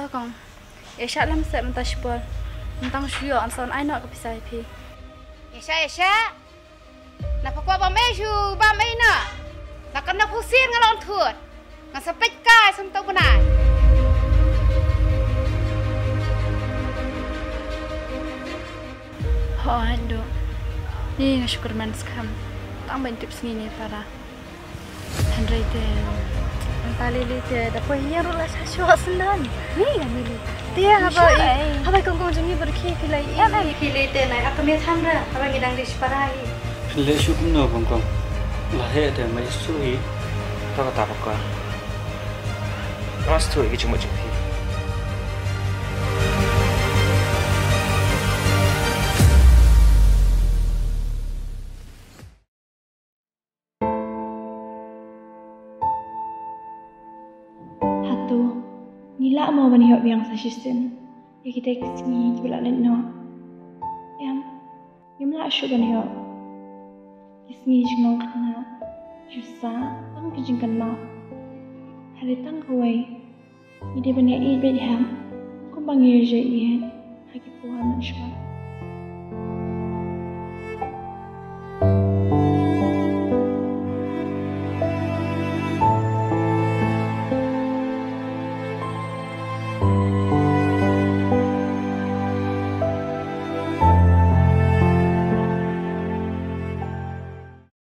to kong. Esha lam se mentashbol. Mentang shio an son ai no ko pisai pi. Esha. Na pakwa ba meju ba mai na. Na kan na pusin ngalon thut. Ngan sepet kai sam tau benai. Ho ando. Ni syukur man skam. Tang ben tips ngini para. Handrai te. Tali li te da po hiya ro la sa sho sendan. Ni ga ni li. Dia haba kong kong jumi berki pilai. Ya na pilai te nai akame thamra. Haba ngidang dis parai. Le syukum no kong kong. La he te mai sui. Ta ka ta ka. Ras tu iki cuma jeki. Nila mau bani hok biang sa sistem. Ya kita kesini jebak len no. Yam la shu bani hok. Kesini jengong kana. Jusa tang kejengkan mau. Hari tang kawai. Ide bani ai be ham. Ko bangir je ian. Haki puan shwa.